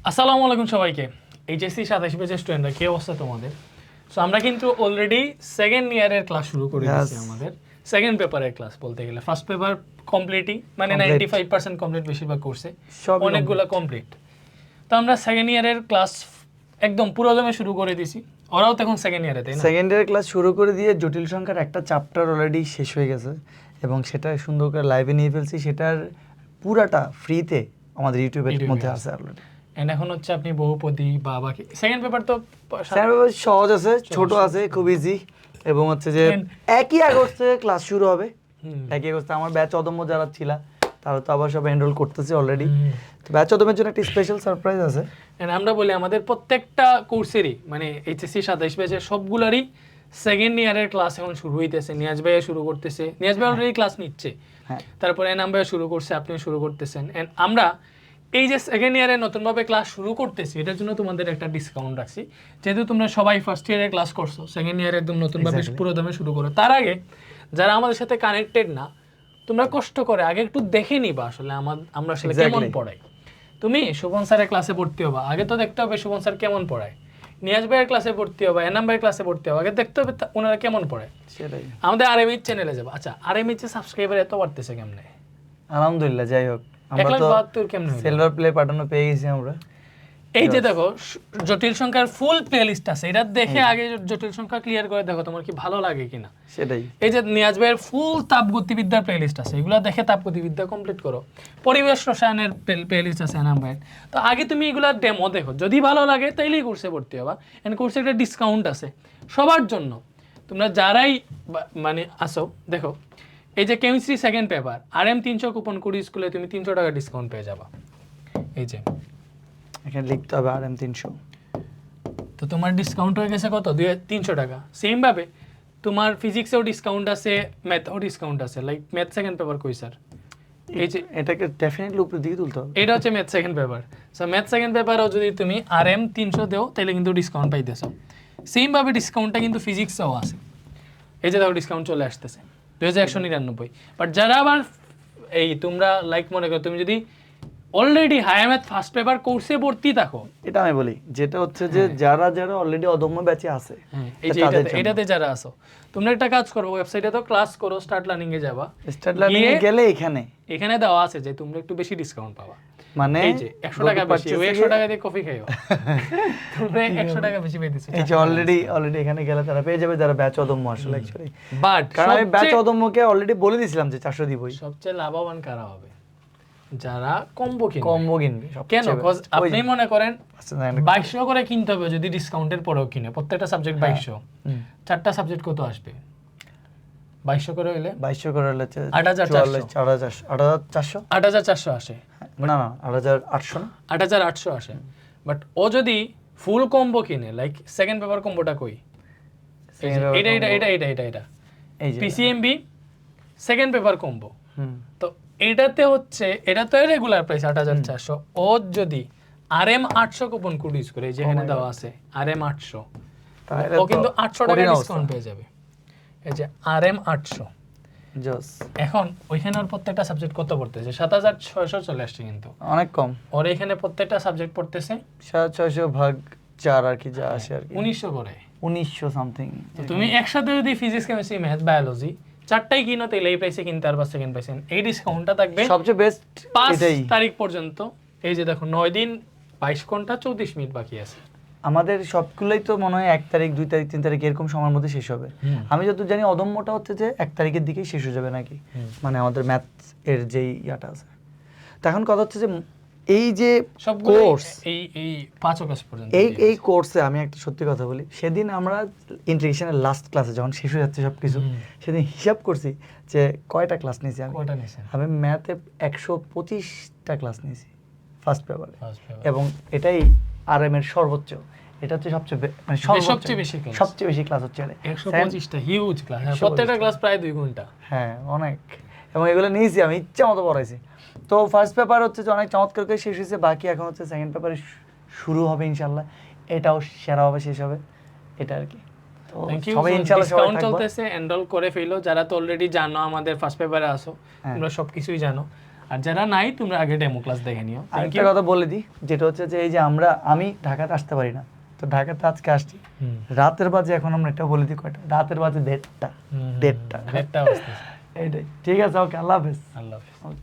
আসসালামু আলাইকুম সবাইকে। এইচএসসি 27 ব্যাচের স্টুডেন্টরা, কি অবস্থা তোমাদের? সো আমরা কিন্তু অলরেডি সেকেন্ড ইয়ারের ক্লাস শুরু করে দিয়েছি। আমাদের সেকেন্ড পেপারের ক্লাস বলতে গেলে ফার্স্ট পেপার কমপ্লিটই, মানে 95% কমপ্লিট বেশিরভাগ কোর্সে, অনেকগুলো কমপ্লিট। তো আমরা সেকেন্ড ইয়ারের ক্লাস একদম পুরোদমে শুরু করে দিয়েছি। ওরাও তখন সেকেন্ড ইয়ারে, তাই না? সেকেন্ড ইয়ারের ক্লাস শুরু করে দিয়ে জটিল সংখ্যার একটা চ্যাপ্টার অলরেডি শেষ হয়ে গেছে এবং সেটা সুন্দর করে লাইভে নিয়ে ফেলছি। সেটার পুরাটা ফ্রিতে আমাদের ইউটিউবের মধ্যে আছে অলরেডি। এন্ড এখন হচ্ছে আপনি বহুপদী বা বাকি সেকেন্ড পেপার তো সহজ আছে, ছোট আছে, খুব ইজি এবং হচ্ছে যে 1 আগস্ট থেকে ক্লাস শুরু হবে। 1 আগস্টে আমার ব্যাচ অদম্য যারা ছিল তারা তো আবার সব এনরোল করতেছে অলরেডি। তো ব্যাচ অদম্যের জন্য একটা স্পেশাল সারপ্রাইজ আছে। এন্ড আমরা বলি আমাদের প্রত্যেকটা কোর্সেরই, মানে এইচএসসি 27 ব্যাচের সবগুলারই সেকেন্ড ইয়ারের ক্লাস এখন শুরু হইতেছে। নিয়াজ ভাইয়া শুরু করতেছে, নিয়াজ ভাই অলরেডি ক্লাস নিচ্ছে, তারপরে এনাম ভাইয়া শুরু করছে, আপনিও শুরু করতেছেন। এন্ড আমরা এই যে সেকেন্ড ইয়ারে নতুনভাবে ক্লাস শুরু করতেছি, এটার জন্য তোমাদের একটা ডিসকাউন্ট রাখছি। যেহেতু তোমরা সবাই ফার্স্ট ইয়ারে ক্লাস করছো, সেকেন্ড ইয়ারে একদম নতুনভাবে পুরোদমে শুরু করো। তার আগে যারা আমাদের সাথে কানেক্টেড না, তোমরা কষ্ট করে আগে একটু দেখে নিবা আসলে আমরা আসলে কেমন পড়াই। তুমি শোভন স্যারের ক্লাসে ভর্তি হবা, আগে তো দেখতে হবে শোভন স্যার কেমন পড়ায়। নিয়াজ ভাইয়ের ক্লাসে ভর্তি হবা, এনাম ভাইয়ের ক্লাসে ভর্তি হবা, আগে দেখতে হবে ওনারা কেমন পড়ায়। সেটাই আমাদের আরএমএইচ চ্যানেলে যাবো। আচ্ছা, আরএমএইচ এর সাবস্ক্রাইবার এত বাড়তেছে কেমনে? আলহামদুলিল্লাহ, যাই হোক আমরা তো সিলভার প্লে পাঠানো পেয়ে গেছি আমরা। এই যে দেখো জটিল সংখ্যার ফুল প্লেলিস্ট আছে, এটা দেখে আগে জটিল সংখ্যা ক্লিয়ার করে দেখো তোমার কি ভালো লাগে কিনা। সেটাই। এই যে নিয়াজ ভাইয়ের ফুল তাপগতিবিদ্যার প্লেলিস্ট আছে, এগুলো দেখে তাপগতিবিদ্যা কমপ্লিট করো। পরিবেশ রসায়নের প্লেলিস্ট আছে এনাম ভাইয়ের। তো আগে তুমি এগুলার ডেমো দেখো, যদি ভালো লাগে তাইলেই কোর্সে ভর্তি হবা। এন্ড কোর্সে একটা ডিসকাউন্ট আছে সবার জন্য। তোমরা যারাই মানে আসো, দেখো এই যে chemistry second paper RM 300 coupon code স্কুলে তুমি 300 টাকা ডিসকাউন্ট পেয়ে যাবা। এই যে এখানে লিখতে হবে RM 300। তো তোমার ডিসকাউন্ট হয়ে গেছে কত? 300 টাকা। সেম ভাবে তোমার ফিজিক্সেও ডিসকাউন্ট আছে, ম্যাথেও ডিসকাউন্ট আছে। লাইক ম্যাথ সেকেন্ড পেপার কই স্যার? এই যে এটাকে ডেফিনেটলি উপরের দিকে তুলতে হবে। এটা হচ্ছে math second paper. So math second পেপারও যদি তুমি RM 300 দেও তাহলে কিন্তু ডিসকাউন্ট পাইতেছো। সেম ভাবে ডিসকাউন্টটা কিন্তু ফিজিক্সেও আছে। এই যে দেখো ডিসকাউন্ট চলে আসতেছে 2199। বাট যারা আবার এই তোমরা লাইক মনে করো তুমি যদি already higher math first paper কোর্সে ভর্তি থাকো, এটা আমি বলি যেটা হচ্ছে যে যারা যারা অলরেডি অদম্য ব্যাচে আছে, এই যে এটাতে যারা আছো, তোমরা একটা কাজ করো, ওয়েবসাইটে তো ক্লাস করো, স্টার্ট লার্নিং এ যাবা। স্টার্ট লার্নিং এ গেলে এখানে দেওয়া আছে যে তোমরা একটু বেশি ডিসকাউন্ট পাবা। মানে এই যে 100 টাকা বেশি, ওই 100 টাকা দিয়ে কফি খাইও, তোমরা 100 টাকা বেশি পাইতেছো। এই যে অলরেডি এখানে গেলে তারা পেয়ে যাবে যারা ব্যাচ অদম্য আসলে অ্যাকচুয়ালি। বাট কারণ আমি ব্যাচ অদম্যকে অলরেডি বলে দিয়েছিলাম যে 400 দিবই। সবচেয়ে লাভবান কারা হবে? যারা কম্বো কিনবে। কেন? আপনি মনে করেন 2200 করে কিনতে হবে যদি ডিসকাউন্টের পরেও কিনে, প্রত্যেকটা সাবজেক্ট 2200, চারটা সাবজেক্ট কত আসবে? 2200 করে হলে 8400 আসে। না 8800 8800 আসে। বাট ও যদি ফুল কম্বো কিনে, লাইক সেকেন্ড পেপার কম্বোটা কই? এটা এই যে PCMB সেকেন্ড পেপার কম্বো। তো এটাতে হচ্ছে, এটা তো রেগুলার প্রাইস 8400। ও যদি RM 800 কুপন কোড ইউজ করে, যেখানে দেওয়া আছে RM 800, ও কিন্তু 800 টাকা ডিসকাউন্ট পেয়ে যাবে। এই যে RM 800 জস। এখন ওইখানে ওর প্রত্যেকটা সাবজেক্ট কত পড়তেছে? 7600 চলে আসছে, কিন্তু অনেক কম। ওর এখানে প্রত্যেকটা সাবজেক্ট পড়তেছে 7600 ভাগ 4 আর কি যা আসে আর কি 1900 করে, 1900 সামথিং। তো তুমি একসাথে যদি ফিজিক্স কেমিস্ট্রি ম্যাথ বায়োলজি চারটাই কিনো তাহলে এই প্রাইসে কিনতে পারবা। সেকেন্ড পাইছেন এই ডিসকাউন্টটা থাকবে সবচেয়ে বেস্ট 5 তারিখ পর্যন্ত। এই যে দেখো 9 দিন 22 ঘন্টা 34 মিনিট বাকি আছে। আমাদের সবগুলোই তো মনে হয় 1 তারিখ 2 তারিখ 3 তারিখ এরকম সময়ের মধ্যে শেষ হবে। আমি যত জানি অদম্যটা হচ্ছে যে 1 তারিখের দিকেই শেষ হয়ে যাবে নাকি, মানে আমাদের ম্যাথ এর যেই ইয়াটা আছে। তো এখন কথা হচ্ছে যে এই যে কোর্স এই 5 আগস্ট পর্যন্ত এই কোর্সে আমি একটা সত্যি কথা বলি, সেদিন আমরা ইন্টিগ্রেশনের লাস্ট ক্লাসে যখন শেষ হয়ে যাচ্ছে সবকিছু, সেদিন হিসাব করছি যে কয়টা ক্লাস নিয়েছি আমি ম্যাথে 125টা ক্লাস নিয়েছি ফার্স্ট পেপারে, এবং এটাই RM এর সর্বোচ্চ। এটা হচ্ছে সবচেয়ে বেশি ক্লাস হচ্ছে 125টা হিউজ ক্লাস। প্রত্যেকটা ক্লাস প্রায় 2 ঘন্টা। হ্যাঁ অনেক, এবং এগুলো নিয়েছি আমি ইচ্ছা মতো পড়াইছি। তো ফার্স্ট পেপার হচ্ছে যে অনেক চমৎকার করে শেষ হয়েছে, বাকি এখন হচ্ছে সেকেন্ড পেপারে শুরু হবে ইনশাআল্লাহ। এটাও সেরা হবে, শেষ হবে, এটা আর কি। তো সবাই ইনশাআল্লাহ ডিসকাউন্ট চলতেছে, এনরোল করে ফেলো। যারা তো অলরেডি জানো আমাদের ফার্স্ট পেপারে আসো, তোমরা সবকিছুই জানো। আর যারা নাই তোমরা আগে ডেমো ক্লাস দেখে নিও। আরেকটা কথা বলে দিই, যেটা হচ্ছে যে এই যে আমি ঢাকাতে আসতে পারি না, তো ঢাকাতে আজকে আসছি রাতের বাজে, এখন আমরা এটা বলে দিই কয়টা, রাতের বাজে 1:30 দেড়টা বাজতেছে। এইটাই। ঠিক আছে, ওকে, আল্লাহ হাফেজ। আল্লাহ হাফেজ।